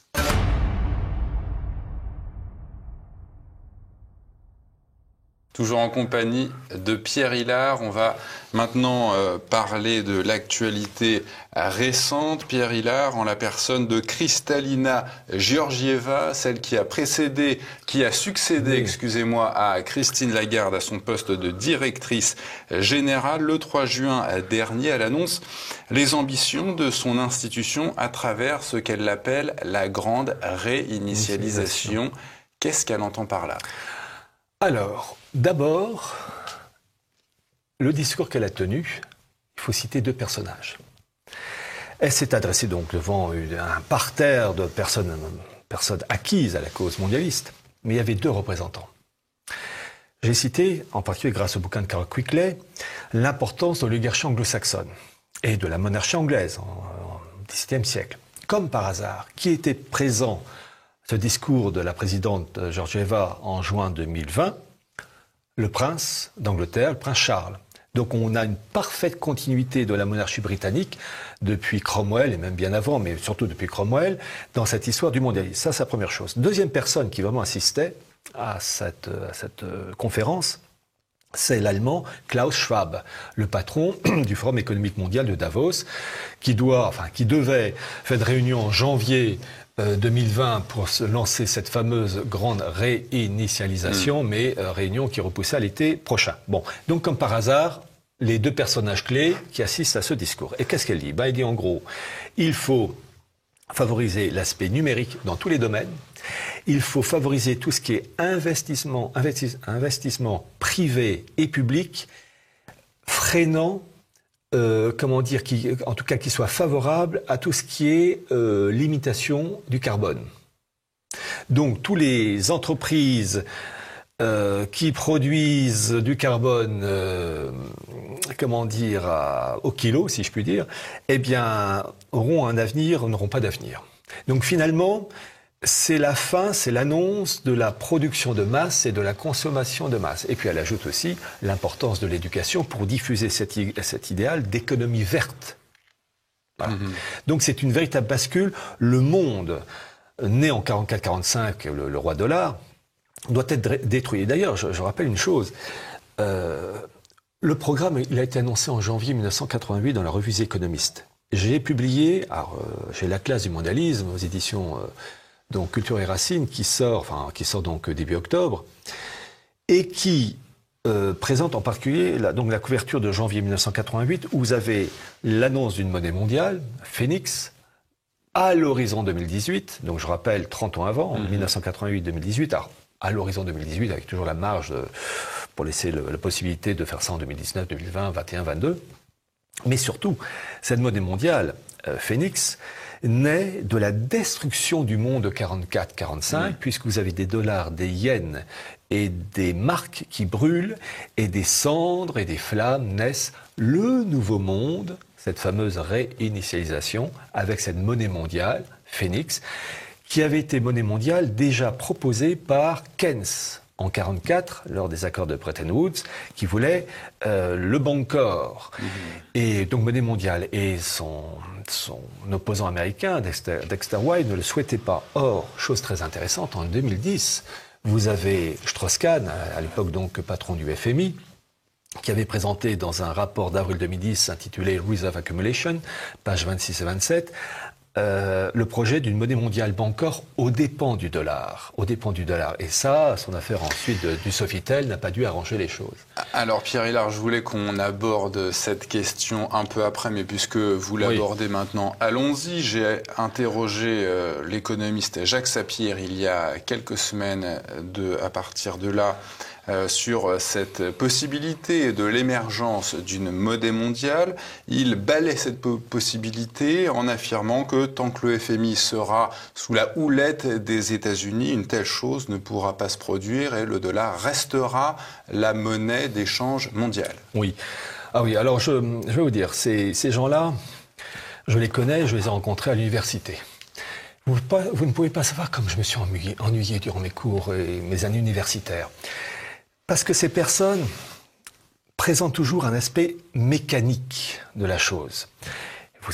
Toujours en compagnie de Pierre Hilard, on va maintenant parler de l'actualité récente. Pierre Hilard, en la personne de Kristalina Georgieva, celle qui a succédé, à Christine Lagarde à son poste de directrice générale. Le 3 juin dernier, elle annonce les ambitions de son institution à travers ce qu'elle appelle la grande réinitialisation. Qu'est-ce qu'elle entend par là ? Alors, d'abord, le discours qu'elle a tenu, il faut citer 2 personnages. Elle s'est adressée donc devant un parterre de personnes acquises à la cause mondialiste, mais il y avait 2 représentants. J'ai cité, en particulier grâce au bouquin de Carol Quigley, l'importance de l'oligarchie anglo-saxonne et de la monarchie anglaise au XVIIe siècle. Comme par hasard, qui était présent ce discours de la présidente Georgieva en juin 2020, le prince d'Angleterre, le prince Charles. Donc on a une parfaite continuité de la monarchie britannique depuis Cromwell, et même bien avant, mais surtout depuis Cromwell, dans cette histoire du mondialisme. Ça, c'est la première chose. Deuxième personne qui vraiment assistait à cette conférence, c'est l'Allemand Klaus Schwab, le patron du Forum économique mondial de Davos, qui devait faire une réunion en janvier 2020 pour se lancer cette fameuse grande réinitialisation, mais réunion qui repoussait à l'été prochain. Bon, donc comme par hasard, les 2 personnages clés qui assistent à ce discours. Et qu'est-ce qu'elle dit ? Elle dit en gros, il faut favoriser l'aspect numérique dans tous les domaines, il faut favoriser tout ce qui est investissement privé et public, freinant qui soit favorable à tout ce qui est limitation du carbone. Donc, toutes les entreprises qui produisent du carbone, au kilo, si je puis dire, auront un avenir, n'auront pas d'avenir. Donc, finalement, c'est l'annonce de la production de masse et de la consommation de masse. Et puis elle ajoute aussi l'importance de l'éducation pour diffuser cet idéal d'économie verte. Voilà. Donc c'est une véritable bascule. Le monde, né en 44-45, le roi dollar, doit être détruit. Et d'ailleurs, je rappelle une chose, le Le programme, il a été annoncé en janvier 1988 dans la revue The Economist. J'ai publié, j'ai la classe du mondialisme aux éditions donc Culture et Racines qui sort donc début octobre et qui présente en particulier la couverture de janvier 1988 où vous avez l'annonce d'une monnaie mondiale, Phoenix, à l'horizon 2018. Donc je rappelle 30 ans avant, 1988-2018. Alors à l'horizon 2018 avec toujours la marge pour laisser la possibilité de faire ça en 2019, 2020, 2021, 2022. Mais surtout, cette monnaie mondiale, Phoenix, naît de la destruction du monde 44-45, puisque vous avez des dollars, des yens et des marques qui brûlent, et des cendres et des flammes naissent le nouveau monde, cette fameuse réinitialisation, avec cette monnaie mondiale, Phoenix, qui avait été monnaie mondiale déjà proposée par Keynes en 1944, lors des accords de Bretton Woods, qui voulait le Bancor. Et donc monnaie mondiale. Et son opposant américain, Dexter White, ne le souhaitait pas. Or, chose très intéressante, en 2010, vous avez Strauss-Kahn, à l'époque donc patron du FMI, qui avait présenté dans un rapport d'avril 2010 intitulé Reserve Accumulation, pages 26 et 27, le projet d'une monnaie mondiale Bancor aux dépens du dollar. Et ça, son affaire ensuite du Sofitel n'a pas dû arranger les choses. Alors Pierre Hillard, je voulais qu'on aborde cette question un peu après, mais puisque vous l'abordez maintenant, allons-y. J'ai interrogé l'économiste Jacques Sapir il y a quelques semaines à partir de là, sur cette possibilité de l'émergence d'une monnaie mondiale. Il balaie cette possibilité en affirmant que tant que le FMI sera sous la houlette des États-Unis, une telle chose ne pourra pas se produire et le dollar restera la monnaie d'échange mondiale. Oui. Ah oui, alors je vais vous dire, ces gens-là, je les connais, je les ai rencontrés à l'université. Vous ne pouvez pas savoir comme je me suis ennuyé durant mes cours et mes années universitaires. Parce que ces personnes présentent toujours un aspect mécanique de la chose. Vous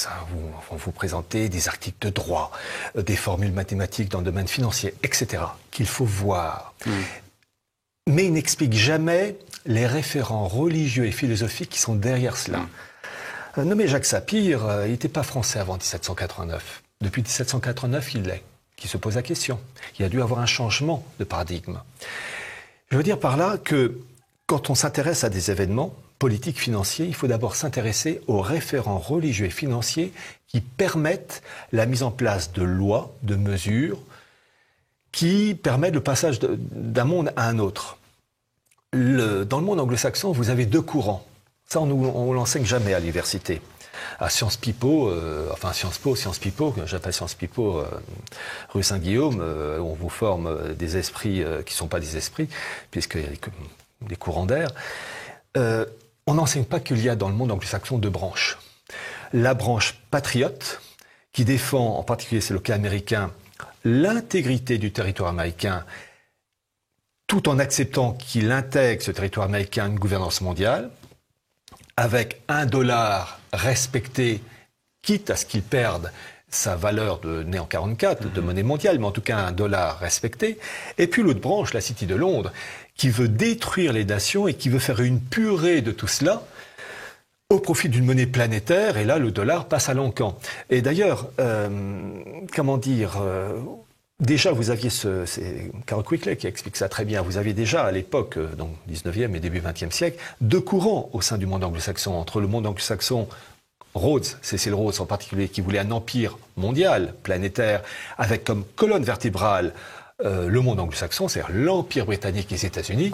vont vous présenter des articles de droit, des formules mathématiques dans le domaine financier, etc., qu'il faut voir. Mais ils n'expliquent jamais les référents religieux et philosophiques qui sont derrière cela. Nommé Jacques Sapir, il n'était pas français avant 1789. Depuis 1789, il l'est. Qui se pose la question. Il a dû avoir un changement de paradigme. Je veux dire par là que quand on s'intéresse à des événements politiques, financiers, il faut d'abord s'intéresser aux référents religieux et financiers qui permettent la mise en place de lois, de mesures, qui permettent le passage d'un monde à un autre. Dans le monde anglo-saxon, vous avez deux courants. Ça, on ne l'enseigne jamais à l'université. À Sciences Po, j'appelle Sciences Po, rue Saint-Guillaume, on vous forme des esprits qui ne sont pas des esprits, puisqu'il y a des courants d'air. On n'enseigne pas qu'il y a dans le monde anglo-saxon deux branches. La branche patriote, qui défend, en particulier c'est le cas américain, l'intégrité du territoire américain, tout en acceptant qu'il intègre ce territoire américain à une gouvernance mondiale, avec un dollar respecté, quitte à ce qu'il perde sa valeur né en 1944, de monnaie mondiale, mais en tout cas un dollar respecté. Et puis l'autre branche, la City de Londres, qui veut détruire les nations et qui veut faire une purée de tout cela au profit d'une monnaie planétaire. Et là, le dollar passe à l'encan. Et d'ailleurs, déjà, vous aviez c'est Carol Quigley qui explique ça très bien. Vous aviez déjà, à l'époque, donc 19e et début 20e siècle, deux courants au sein du monde anglo-saxon. Entre le monde anglo-saxon, Rhodes, Cecil Rhodes en particulier, qui voulait un empire mondial, planétaire, avec comme colonne vertébrale le monde anglo-saxon, c'est-à-dire l'empire britannique et les États-Unis.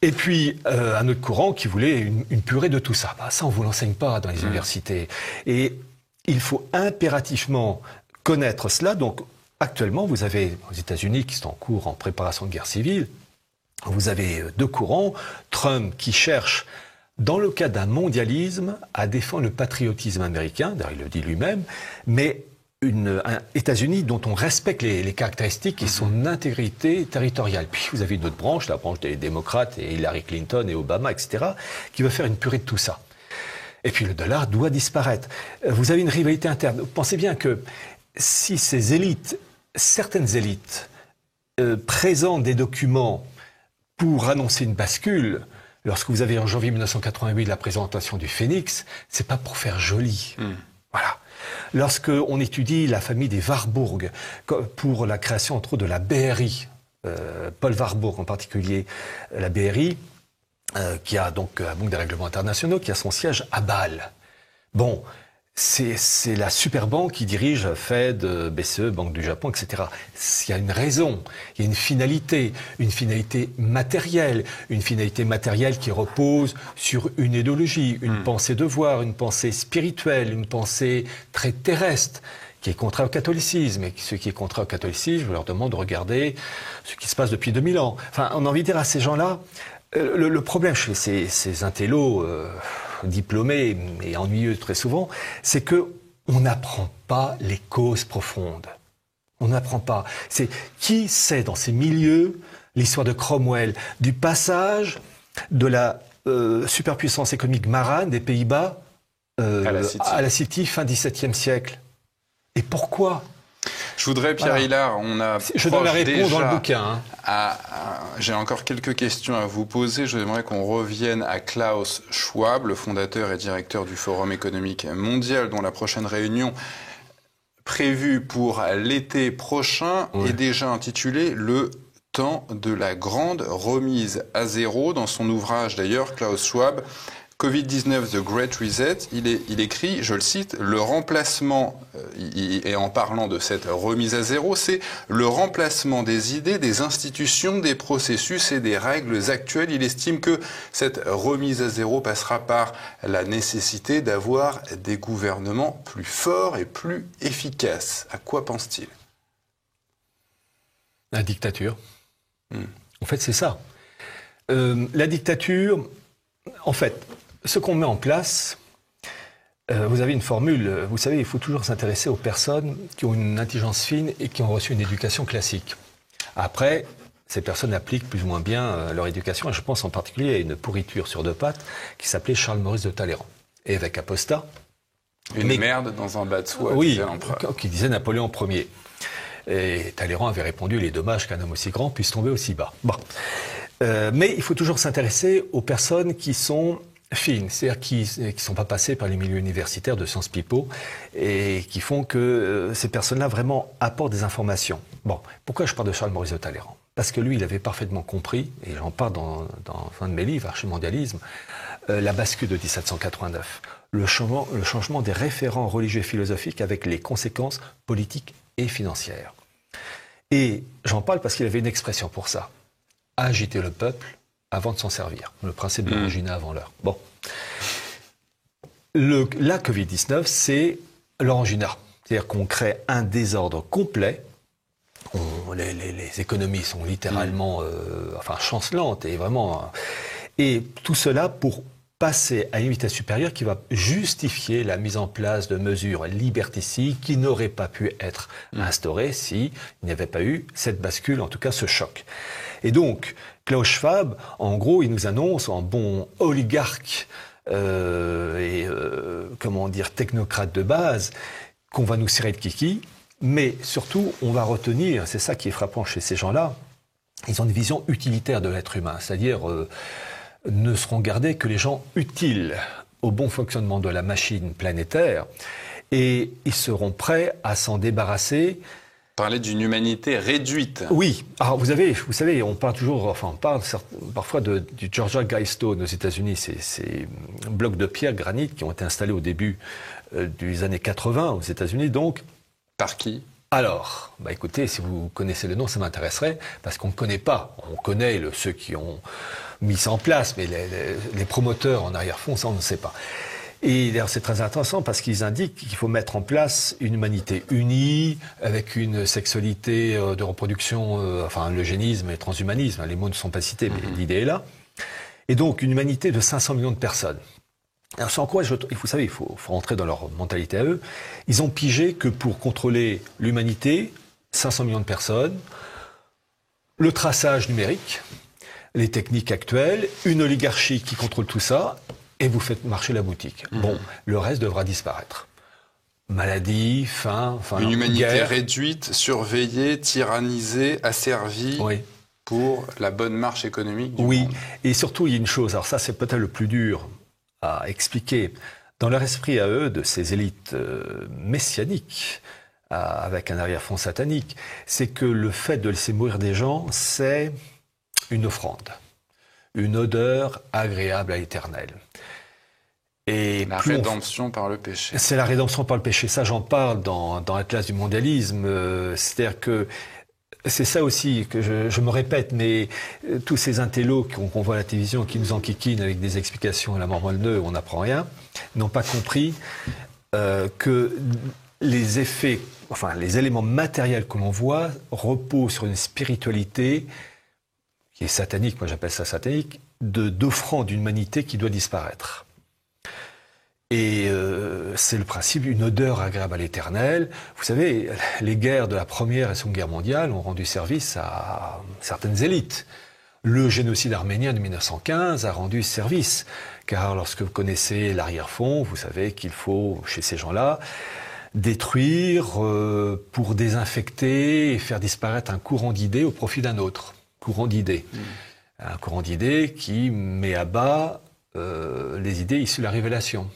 Et puis, un autre courant qui voulait une purée de tout ça. Ça, on ne vous l'enseigne pas dans les universités. Et il faut impérativement connaître cela. Donc, actuellement, vous avez aux États-Unis qui sont en cours en préparation de guerre civile, vous avez deux courants. Trump qui cherche, dans le cas d'un mondialisme, à défendre le patriotisme américain, d'ailleurs il le dit lui-même, mais un États-Unis dont on respecte les caractéristiques et son intégrité territoriale. Puis vous avez une autre branche, la branche des démocrates et Hillary Clinton et Obama, etc., qui veut faire une purée de tout ça. Et puis le dollar doit disparaître. Vous avez une rivalité interne. Pensez bien que si ces élites, certaines élites, présentent des documents pour annoncer une bascule, lorsque vous avez en janvier 1988 la présentation du Phénix, c'est pas pour faire joli. Voilà. Lorsque on étudie la famille des Warburg pour la création entre autres de la BRI, Paul Warburg en particulier, la BRI, qui a donc la Banque des règlements internationaux, qui a son siège à Bâle. Bon, c'est la super banque qui dirige Fed, BCE, Banque du Japon, etc. Il y a une raison, il y a une finalité matérielle qui repose sur une idéologie, une pensée devoir, une pensée spirituelle, une pensée très terrestre, qui est contraire au catholicisme. Et ceux qui est contraire au catholicisme, je leur demande de regarder ce qui se passe depuis 2000 ans. Enfin, on a envie de dire à ces gens-là, le problème chez ces intellos diplômés et ennuyeux très souvent, c'est que on n'apprend pas les causes profondes. On n'apprend pas. C'est qui sait dans ces milieux l'histoire de Cromwell, du passage de la superpuissance économique marane des Pays-Bas à la City fin XVIIe siècle. Et pourquoi ? Je voudrais, Pierre Hillard, je donne la réponse dans le bouquin. J'ai encore quelques questions à vous poser. Je voudrais qu'on revienne à Klaus Schwab, le fondateur et directeur du Forum économique mondial, dont la prochaine réunion prévue pour l'été prochain est déjà intitulée « Le temps de la grande remise à zéro ». Dans son ouvrage d'ailleurs, Klaus Schwab, Covid-19, The Great Reset, il écrit, je le cite, le remplacement, et en parlant de cette remise à zéro, c'est le remplacement des idées, des institutions, des processus et des règles actuelles. Il estime que cette remise à zéro passera par la nécessité d'avoir des gouvernements plus forts et plus efficaces. À quoi pense-t-il ? La dictature. En fait, c'est ça. La dictature, en fait, ce qu'on met en place, vous avez une formule, vous savez, il faut toujours s'intéresser aux personnes qui ont une intelligence fine et qui ont reçu une éducation classique. Après, ces personnes appliquent plus ou moins bien leur éducation, et je pense en particulier à une pourriture sur deux pattes qui s'appelait Charles-Maurice de Talleyrand, évêque apostat. Une merde dans un bas de soie, oui, qui disait Napoléon Ier. Et Talleyrand avait répondu, les dommages qu'un homme aussi grand puisse tomber aussi bas. Bon. Mais il faut toujours s'intéresser aux personnes qui sont fines, c'est-à-dire qui ne sont pas passées par les milieux universitaires de Sciences Po et qui font que ces personnes-là vraiment apportent des informations. Bon, pourquoi je parle de Charles-Maurice de Talleyrand ? Parce que lui, il avait parfaitement compris, et j'en parle dans un de mes livres, Archimondialisme, la bascule de 1789, le changement des référents religieux et philosophiques avec les conséquences politiques et financières. Et j'en parle parce qu'il avait une expression pour ça. Agiter le peuple avant de s'en servir. Le principe de l'origine avant l'heure. Bon. La Covid-19, c'est l'orangina. C'est-à-dire qu'on crée un désordre complet. Les économies sont littéralement chancelantes et vraiment. Et tout cela pour passer à une vitesse supérieure qui va justifier la mise en place de mesures liberticides qui n'auraient pas pu être instaurées s'il n'y avait pas eu cette bascule, en tout cas ce choc. Et donc, Klaus Schwab, en gros, il nous annonce en bon oligarque technocrate de base, qu'on va nous cirer de kiki, mais surtout, on va retenir, c'est ça qui est frappant chez ces gens-là, ils ont une vision utilitaire de l'être humain, c'est-à-dire ne seront gardés que les gens utiles au bon fonctionnement de la machine planétaire, et ils seront prêts à s'en débarrasser. Parler d'une humanité réduite. Oui. Alors, vous savez, on parle parfois du Georgia Guidestone aux États-Unis, ces blocs de pierre, granit, qui ont été installés au début des années 80 aux États-Unis, donc. Par qui ? Alors, écoutez, si vous connaissez le nom, ça m'intéresserait, parce qu'on ne connaît pas. On connaît ceux qui ont mis ça en place, mais les promoteurs en arrière-fond, ça on ne sait pas. Et d'ailleurs, c'est très intéressant parce qu'ils indiquent qu'il faut mettre en place une humanité unie, avec une sexualité de reproduction, l'eugénisme et le transhumanisme. Les mots ne sont pas cités, mais l'idée est là. Et donc, une humanité de 500 millions de personnes. Alors, sans quoi, vous savez, il faut rentrer dans leur mentalité à eux. Ils ont pigé que pour contrôler l'humanité, 500 millions de personnes, le traçage numérique, les techniques actuelles, une oligarchie qui contrôle tout ça, et vous faites marcher la boutique. Bon, le reste devra disparaître. Maladie, faim, une humanité guerre. Réduite, surveillée, tyrannisée, asservie. Oui. pour la bonne marche économique du Oui, monde. et surtout, il y a une chose, alors ça c'est peut-être le plus dur à expliquer, dans leur esprit à eux, de ces élites messianiques, avec un arrière-fond satanique, c'est que le fait de laisser mourir des gens, c'est une offrande, une odeur agréable à l'Éternel. Et la rédemption par le péché. C'est la rédemption par le péché. Ça, j'en parle dans l'Atlas du mondialisme. C'est-à-dire que c'est ça aussi que je me répète, mais tous ces intellos qu'on voit à la télévision, qui nous enquiquinent avec des explications à la mort moelle où on n'apprend rien, n'ont pas compris que les effets, enfin les éléments matériels que l'on voit reposent sur une spiritualité qui est satanique, moi j'appelle ça satanique, d'offrande d'humanité qui doit disparaître. Et c'est le principe d'une odeur agréable à l'Éternel. Vous savez, les guerres de la Première et Seconde Guerre mondiale ont rendu service à certaines élites. Le génocide arménien de 1915 a rendu service, car lorsque vous connaissez l'arrière-fond, vous savez qu'il faut, chez ces gens-là, détruire pour désinfecter et faire disparaître un courant d'idées au profit d'un autre. Courant d'idées. Un courant d'idées qui met à bas les idées issues de la révélation.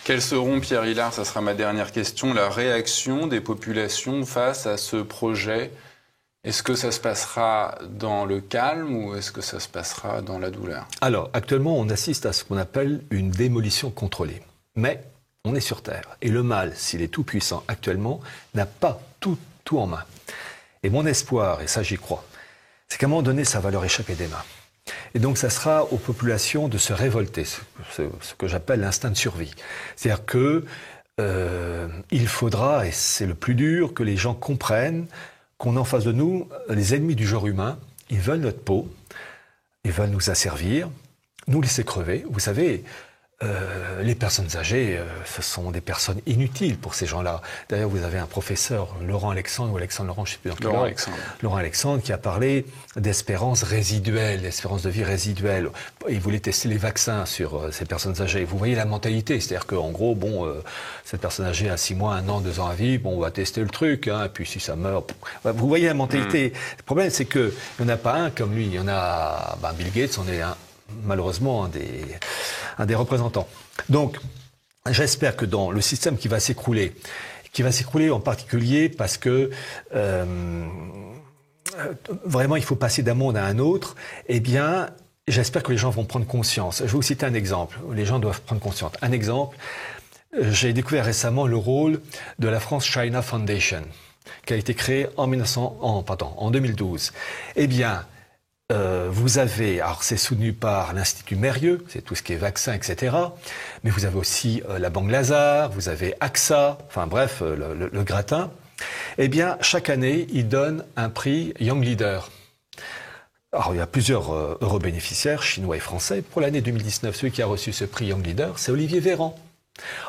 Quelles seront, Pierre Hilard, ça sera ma dernière question, la réaction des populations face à ce projet? Est-ce que ça se passera dans le calme ou est-ce que ça se passera dans la douleur? Alors, actuellement, on assiste à ce qu'on appelle une démolition contrôlée. Mais on est sur Terre. Et le mal, s'il est tout puissant actuellement, n'a pas tout en main. Et mon espoir, et ça j'y crois, c'est qu'à un moment donné, ça va leur échapper des mains. Et donc, ça sera aux populations de se révolter, ce que j'appelle l'instinct de survie. C'est-à-dire que il faudra, et c'est le plus dur, que les gens comprennent qu'on a en face de nous les ennemis du genre humain. Ils veulent notre peau, ils veulent nous asservir, nous laisser crever. Vous savez, les personnes âgées, ce sont des personnes inutiles pour ces gens-là. D'ailleurs, vous avez un professeur, Laurent Alexandre, ou Alexandre Laurent, je ne sais plus dans quel ordre. Laurent Alexandre, qui a parlé d'espérance résiduelle, d'espérance de vie résiduelle. Il voulait tester les vaccins sur ces personnes âgées. Vous voyez la mentalité, c'est-à-dire qu'en gros, bon, cette personne âgée a 6 mois, 1 an, 2 ans à vivre, bon, on va tester le truc, hein, et puis si ça meurt... Vous voyez la mentalité. Le problème, c'est qu'il n'y en a pas un comme lui. Il y en a... Bill Gates, on est malheureusement un des représentants. Donc, j'espère que dans le système qui va s'écrouler en particulier parce que vraiment il faut passer d'un monde à un autre, eh bien, j'espère que les gens vont prendre conscience. Je vais vous citer un exemple. Les gens doivent prendre conscience. Un exemple, j'ai découvert récemment le rôle de la France China Foundation, qui a été créée en 2012. Eh bien, vous avez, alors c'est soutenu par l'Institut Mérieux, c'est tout ce qui est vaccin, etc. Mais vous avez aussi la Banque Lazare, vous avez AXA, enfin bref, le gratin. Eh bien, chaque année, ils donnent un prix Young Leader. Alors, il y a plusieurs heureux bénéficiaires, chinois et français. Pour l'année 2019, celui qui a reçu ce prix Young Leader, c'est Olivier Véran.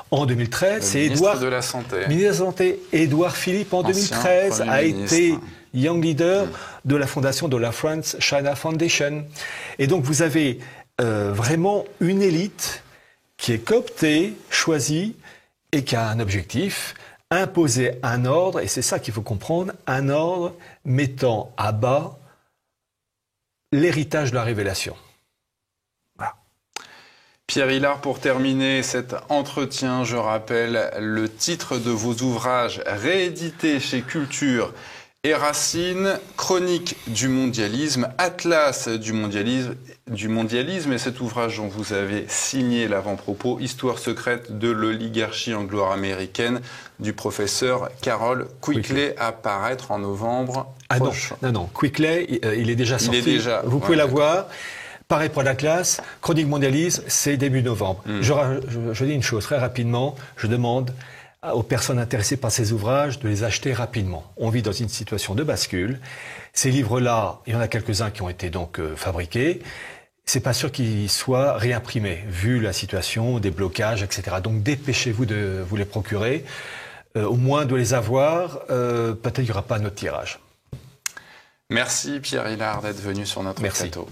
En 2013, c'est Édouard... de la Santé. Ministre de la Santé. Édouard Philippe, en 2013, a été Young Leader de la fondation de la France China Foundation. Et donc, vous avez vraiment une élite qui est cooptée, choisie, et qui a un objectif, imposer un ordre, et c'est ça qu'il faut comprendre, un ordre mettant à bas l'héritage de la révélation. Pierre Hilard, pour terminer cet entretien, je rappelle le titre de vos ouvrages réédités chez Culture et Racine, Chronique du mondialisme, Atlas du mondialisme, et cet ouvrage dont vous avez signé l'avant-propos, Histoire secrète de l'oligarchie anglo-américaine du professeur Carroll Quigley, à paraître en novembre prochain. Non, Quigley, il est déjà sorti, vous pouvez l'avoir. Pareil pour l'Atlas, Chronique mondialisme, c'est début novembre. Je dis une chose très rapidement, je demande aux personnes intéressées par ces ouvrages de les acheter rapidement. On vit dans une situation de bascule. Ces livres-là, il y en a quelques-uns qui ont été donc fabriqués. C'est pas sûr qu'ils soient réimprimés, vu la situation, des blocages, etc. Donc dépêchez-vous de vous les procurer, au moins de les avoir. Peut-être qu'il n'y aura pas un autre tirage. Merci Pierre Hilard d'être venu sur notre plateau.